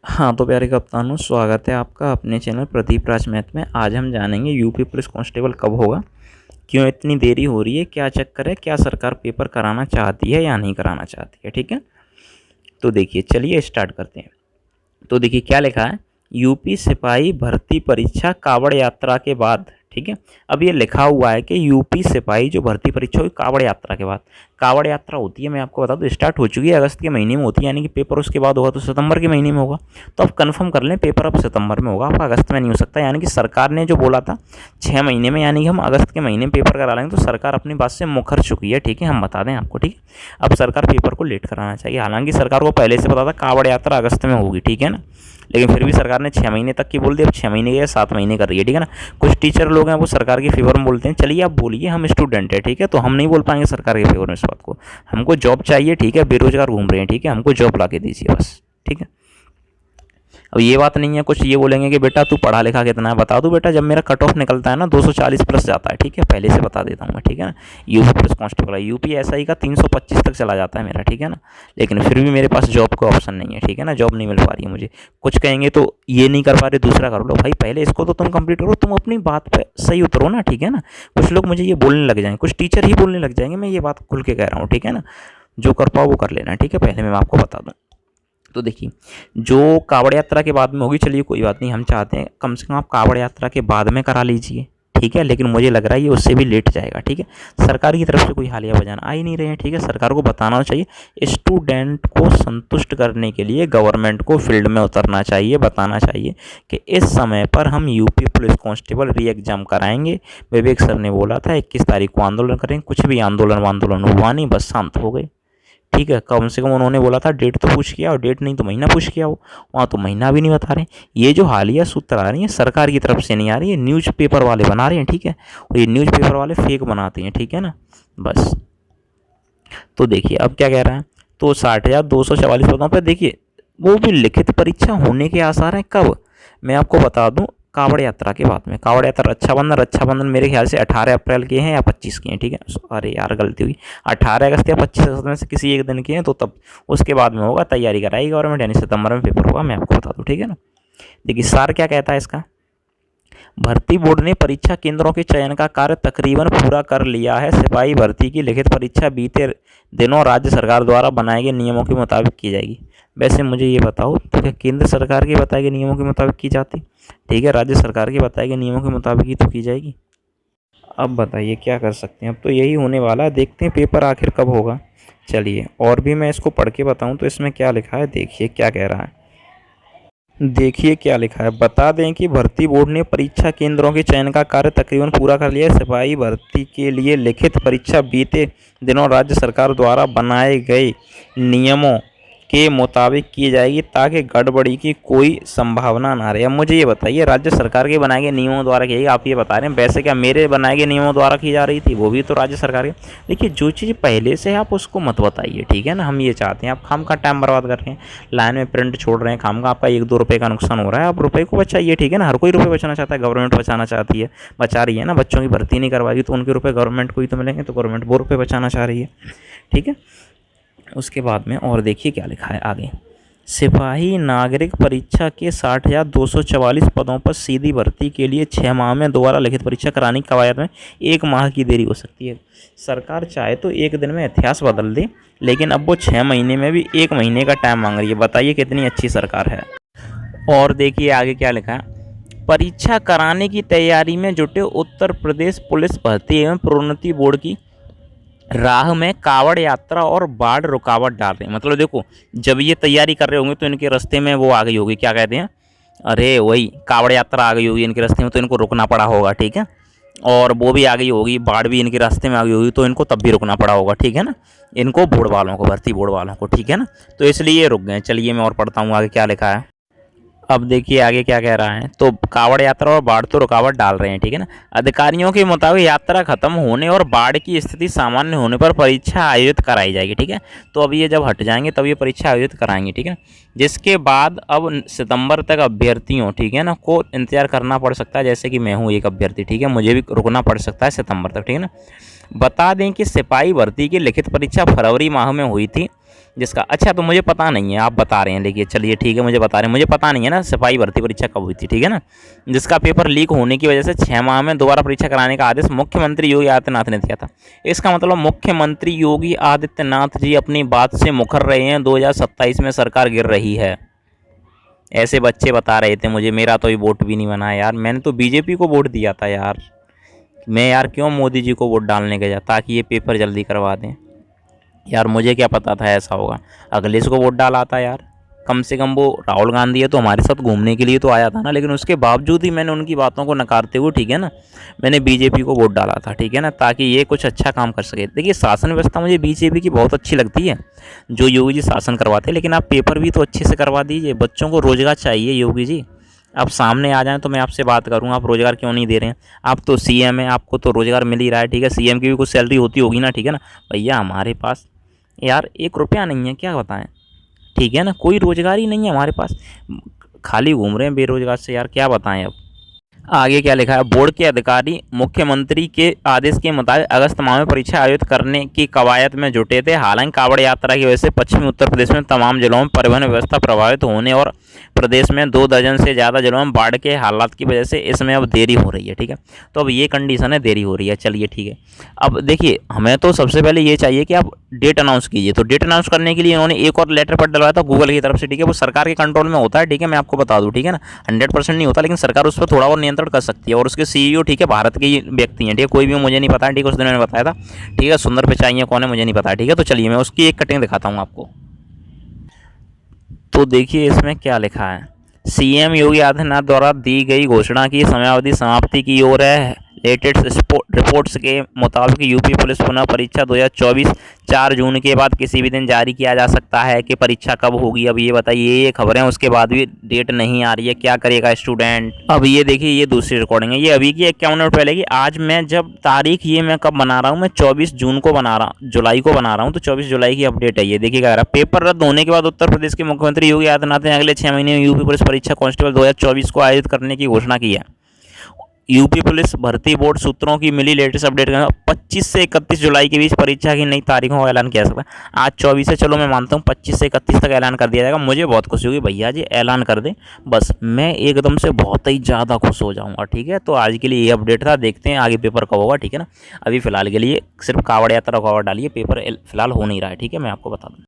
हाँ तो प्यारे कप्तानों, स्वागत है आपका अपने चैनल प्रदीप राज मैथ में। आज हम जानेंगे यूपी पुलिस कांस्टेबल कब होगा, क्यों इतनी देरी हो रही है, क्या चक्कर है, क्या सरकार पेपर कराना चाहती है या नहीं कराना चाहती है। ठीक है, तो देखिए चलिए स्टार्ट करते हैं। तो देखिए क्या लिखा है, यूपी सिपाही भर्ती परीक्षा कावड़ यात्रा के बाद। ठीक है, अब ये लिखा हुआ है कि यूपी सिपाही जो भर्ती परीक्षा हुई कावड़ यात्रा के बाद। कावड़ यात्रा होती है, मैं आपको बता दूं, स्टार्ट हो चुकी है, अगस्त के महीने में होती है, यानी कि पेपर उसके बाद होगा तो सितंबर के महीने में होगा। तो आप कंफर्म कर लें, पेपर अब सितंबर में होगा, आपका अगस्त में नहीं हो सकता। यानी कि सरकार ने जो बोला था 6 महीने में, यानी कि हम अगस्त के महीने में पेपर करा लेंगे, तो सरकार अपनी बात से मुखर चुकी है। ठीक है, हम बता दें आपको। ठीक है, अब सरकार पेपर को लेट कराना चाहिए। हालांकि सरकार को पहले से पता था कावड़ यात्रा अगस्त में होगी। ठीक है ना, लेकिन फिर भी सरकार ने 6 महीने तक की बोल दी। अब 6 महीने या 7 महीने कर रही है। ठीक है ना, कुछ टीचर लोग हैं वो सरकार के फेवर में बोलते हैं। चलिए आप बोलिए, हम स्टूडेंट है, ठीक है, तो हम नहीं बोल पाएंगे सरकार के फेवर में इस बात को। हमको जॉब चाहिए। ठीक है, बेरोजगार घूम रहे हैं, ठीक है, हमको जॉब ला के दीजिए बस। ठीक है, अब ये बात नहीं है कुछ ये बोलेंगे कि बेटा तू पढ़ा लिखा कितना है, बता दूं बेटा, जब मेरा कट ऑफ निकलता है ना 240 प्लस जाता है। ठीक है, पहले से बता देता हूँ मैं। ठीक है ना, यूपी पुलिस कांस्टेबल है, यूपी एसआई का 325 तक चला जाता है मेरा। ठीक है ना, लेकिन फिर भी मेरे पास जॉब का ऑप्शन नहीं है। ठीक है ना, जॉब नहीं मिल पा रही है मुझे। कुछ कहेंगे तो ये नहीं कर पा रहे, दूसरा कर लो। भाई पहले इसको तो तुम कंप्लीट करो, तुम अपनी बात पे सही उतरो ना। ठीक है ना, कुछ लोग मुझे ये बोलने लग जाएंगे, कुछ टीचर ही बोलने लग जाएंगे, मैं ये बात खुल के कह रहा हूँ। ठीक है ना, जो कर पाओ वो कर लेना। ठीक है, पहले मैं आपको बता दूँ। तो देखिए, जो कावड़ यात्रा के बाद में होगी, चलिए कोई बात नहीं, हम चाहते हैं कम से कम आप कावड़ यात्रा के बाद में करा लीजिए। ठीक है, लेकिन मुझे लग रहा है ये उससे भी लेट जाएगा। ठीक है, सरकार की तरफ से कोई हालिया बयान आ ही नहीं रहे हैं। ठीक है, सरकार को बताना चाहिए, स्टूडेंट को संतुष्ट करने के लिए गवर्नमेंट को फील्ड में उतरना चाहिए, बताना चाहिए कि इस समय पर हम यूपी पुलिस कांस्टेबल री एग्जाम कराएंगे। विवेक सर ने बोला था 21 तारीख को आंदोलन करेंगे, कुछ भी आंदोलन हुआ नहीं, बस शांत हो गए। ठीक है, कम से कम उन्होंने बोला था डेट तो पूछ किया, और डेट नहीं तो महीना पूछ किया हो, वहाँ तो महीना भी नहीं बता रहे। ये जो हालिया सूत्र आ रही है सरकार की तरफ से नहीं आ रही है, न्यूज़पेपर वाले बना रहे हैं। ठीक है, और ये न्यूज़पेपर वाले फेक बनाते हैं। ठीक है ना, बस। तो देखिए अब क्या कह रहा है, तो 60,244 पदों पर देखिए वो भी लिखित परीक्षा होने के आसार हैं। कब, मैं आपको बता दूं, कावड़ यात्रा के बाद में। कावड़ यात्रा रक्षाबंधन मेरे ख्याल से 18 अप्रैल के हैं या 25 के हैं। ठीक है, अरे यार गलती हुई, 18 अगस्त या 25 अगस्त में से किसी एक दिन के हैं, तो तब उसके बाद में होगा, तैयारी कराएगी गवर्नमेंट, यानी सितंबर में पेपर होगा, मैं आपको बता दूँ। ठीक है ना, देखिए सार क्या कहता है इसका, भर्ती बोर्ड ने परीक्षा केंद्रों के चयन का कार्य तकरीबन पूरा कर लिया है। सिपाही भर्ती की लिखित परीक्षा बीते दिनों राज्य सरकार द्वारा बनाए गए नियमों के मुताबिक की जाएगी। वैसे मुझे ये बताओ, तो क्या केंद्र सरकार के बताए गए नियमों के मुताबिक की जाती? ठीक है, राज्य सरकार के बताए गए नियमों के मुताबिक ही तो की जाएगी। अब बताइए क्या कर सकते हैं, अब तो यही होने वाला है। देखते हैं पेपर आखिर कब होगा। चलिए और भी मैं इसको पढ़ के बताऊँ तो इसमें क्या लिखा है, देखिए क्या कह रहा है। देखिए क्या लिखा है, बता दें कि भर्ती बोर्ड ने परीक्षा केंद्रों के चयन का कार्य तकरीबन पूरा कर लिया है। सिपाही भर्ती के लिए लिखित परीक्षा बीते दिनों राज्य सरकार द्वारा बनाए गए नियमों के मुताबिक की जाएगी, ताकि गड़बड़ी की कोई संभावना ना रहे। अब मुझे ये बताइए, राज्य सरकार के बनाए गए नियमों द्वारा की जाएगी, आप ये बता रहे हैं, वैसे क्या मेरे बनाए गए नियमों द्वारा की जा रही थी, वो भी तो राज्य सरकार के। देखिए जो चीज़ पहले से है आप उसको मत बताइए। ठीक है ना, हम ये चाहते हैं, आप खाम का टाइम बर्बाद कर रहे हैं, लाइन में प्रिंट छोड़ रहे हैं, खाम का आपका 1-2 रुपये का नुकसान हो रहा है, आप रुपये को बचाइए। ठीक है ना, हर कोई रुपये बचाना चाहता है, गवर्नमेंट बचाना चाहती है, बचा रही है ना, बच्चों की भर्ती नहीं करवाएगी तो उनके रुपये गवर्नमेंट को ही तो मिलेंगे, तो गवर्नमेंट वो रुपये बचाना चाह रही है। ठीक है, उसके बाद में और देखिए क्या लिखा है आगे, सिपाही नागरिक परीक्षा के 60,244 पदों पर सीधी भर्ती के लिए 6 माह में दोबारा लिखित परीक्षा कराने की कवायद में 1 माह की देरी हो सकती है। सरकार चाहे तो 1 दिन में इतिहास बदल दे, लेकिन अब वो 6 महीने में भी 1 महीने का टाइम मांग रही है। बताइए कितनी अच्छी सरकार है। और देखिए आगे क्या लिखा है, परीक्षा कराने की तैयारी में जुटे उत्तर प्रदेश पुलिस भर्ती एवं प्रोन्नति बोर्ड की राह में कावड़ यात्रा और बाढ़ रुकावट डाल रहे हैं। मतलब देखो, जब ये तैयारी कर रहे होंगे तो इनके रास्ते में वो आ गई होगी, क्या कहते हैं, अरे वही कावड़ यात्रा आ गई होगी इनके रास्ते में, तो इनको रुकना पड़ा होगा। ठीक है, और वो भी आ गई होगी, बाढ़ भी इनके रास्ते में आ गई होगी, तो इनको तब भी रुकना पड़ा होगा। ठीक है ना, इनको बोर्ड वालों को, भर्ती बोर्ड वालों को। ठीक है ना, तो इसलिए ये रुक गए। चलिए मैं और पढ़ता हूँ आगे क्या लिखा है। अब देखिए आगे क्या कह रहा है, तो कावड़ यात्रा और बाढ़ तो रुकावट डाल रहे हैं। ठीक है ना, अधिकारियों के मुताबिक यात्रा खत्म होने और बाढ़ की स्थिति सामान्य होने पर परीक्षा आयोजित कराई जाएगी। ठीक है, तो अब ये जब हट जाएंगे तब ये परीक्षा आयोजित कराएंगे। ठीक है, जिसके बाद अब सितंबर तक अभ्यर्थियों, ठीक है ना, को इंतजार करना पड़ सकता है। जैसे कि मैं हूँ एक अभ्यर्थी, ठीक है, मुझे भी रुकना पड़ सकता है सितंबर तक। ठीक है ना, बता दें कि सिपाही भर्ती की लिखित परीक्षा फरवरी माह में हुई थी, जिसका अच्छा तो मुझे पता नहीं है, आप बता रहे हैं, देखिए चलिए ठीक है, मुझे बता रहे हैं, मुझे पता नहीं है ना सिपाही भर्ती परीक्षा कब हुई थी, ठीक है ना। जिसका पेपर लीक होने की वजह से 6 माह में दोबारा परीक्षा कराने का आदेश मुख्यमंत्री योगी आदित्यनाथ ने दिया था। इसका मतलब मुख्यमंत्री योगी आदित्यनाथ जी अपनी बात से मुकर रहे हैं, 2027 में सरकार गिर रही है। ऐसे बच्चे बता रहे थे मुझे, मेरा तो ये वोट भी नहीं बना यार, मैंने तो बीजेपी को वोट दिया था यार। मैं यार क्यों मोदी जी को वोट डालने गया ताकि ये पेपर जल्दी करवा दें यार, मुझे क्या पता था ऐसा होगा। अखिलेश को वोट डाला था यार, कम से कम वो राहुल गांधी है तो हमारे साथ घूमने के लिए तो आया था ना, लेकिन उसके बावजूद ही मैंने उनकी बातों को नकारते हुए, ठीक है ना, मैंने बीजेपी को वोट डाला था, ठीक है ना, ताकि ये कुछ अच्छा काम कर सके। देखिए शासन व्यवस्था मुझे बीजेपी की बहुत अच्छी लगती है, जो योगी जी शासन करवाते हैं, लेकिन आप पेपर भी तो अच्छे से करवा दीजिए। बच्चों को रोजगार चाहिए योगी जी, आप सामने आ जाएं तो मैं आपसे बात करूं, आप रोज़गार क्यों नहीं दे रहे हैं। आप तो सीएम हैं, आपको तो रोज़गार मिल ही रहा है, ठीक है, सीएम की भी कुछ सैलरी होती होगी ना, ठीक है ना। भैया हमारे पास यार 1 रुपया नहीं है, क्या बताएं, ठीक है ना, कोई रोज़गार ही नहीं है हमारे पास, खाली घूम रहे हैं बेरोजगार से यार, क्या बताएं अब। आगे क्या लिखा है, बोर्ड के अधिकारी मुख्यमंत्री के आदेश के मुताबिक अगस्त माह में परीक्षा आयोजित करने की कवायद में जुटे थे। हालांकि कांवड़ यात्रा की वजह से पश्चिमी उत्तर प्रदेश में तमाम जिलों में परिवहन व्यवस्था प्रभावित होने और प्रदेश में 2 दर्जन से ज़्यादा जिलों में बाढ़ के हालात की वजह से इसमें अब देरी हो रही है, ठीक है। तो अब ये कंडीशन है, देरी हो रही है, चलिए ठीक है। अब देखिए हमें तो सबसे पहले ये चाहिए कि आप डेट अनाउंस कीजिए, तो डेट अनाउंस करने के लिए इन्होंने एक और लेटर पर डलवाया था गूगल की तरफ से, ठीक है, वो सरकार के कंट्रोल में होता है, ठीक है, मैं आपको बता दूं, ठीक है ना, 100% नहीं होता, लेकिन सरकार उस पर थोड़ा और नियंत्रण कर सकती है। और उसके सीईओ, ठीक है, भारत के ही व्यक्ति हैं, ठीक है, कोई भी मुझे नहीं पता, ठीक है, उस दिन मैंने बताया था, ठीक है, सुंदर पिचाई है कौन है मुझे नहीं पता, ठीक है। तो चलिए मैं उसकी एक कटिंग दिखाता हूँ आपको। तो देखिए इसमें क्या लिखा है, सीएम योगी आदित्यनाथ द्वारा दी गई घोषणा की समयावधि समाप्ति की ओर है। लेटेस्ट रिपोर्ट्स के मुताबिक यूपी पुलिस पुनः परीक्षा 2024 4 जून के बाद किसी भी दिन जारी किया जा सकता है। कि परीक्षा कब होगी अब ये बताइए, ये खबरें उसके बाद भी डेट नहीं आ रही है, क्या करेगा स्टूडेंट। अब ये देखिए ये दूसरी रिकॉर्डिंग है, ये अभी की 51 मिनट पहले की। आज मैं जब तारीख ये मैं कब बना रहा हूँ, मैं 24 जून को बना रहा हूँ, जुलाई को बना रहा हूँ, तो 24 जुलाई की अपडेट है ये, देखिए क्या रहा। पेपर रद्द होने के बाद उत्तर प्रदेश के मुख्यमंत्री योगी आदित्यनाथ ने अगले 6 महीने में यूपी पुलिस परीक्षा कांस्टेबल 2024 को आयोजित करने की घोषणा की है। यूपी पुलिस भर्ती बोर्ड सूत्रों की मिली लेटेस्ट अपडेट का 25 से 31 जुलाई के बीच परीक्षा की नई तारीखों का ऐलान किया सकता है। आज 24 है, चलो मैं मानता हूँ 25 से 31 तक ऐलान कर दिया जाएगा। मुझे बहुत खुशी होगी, भैया जी ऐलान कर दें, बस मैं एकदम से बहुत ही ज़्यादा खुश हो जाऊँगा, ठीक है। तो आज के लिए ये अपडेट था, देखते हैं आगे पेपर कब होगा, ठीक है ना। अभी फिलहाल के लिए सिर्फ कांवड़ यात्रा डालिए, पेपर फिलहाल हो नहीं रहा है, ठीक है, मैं आपको बता दूँ।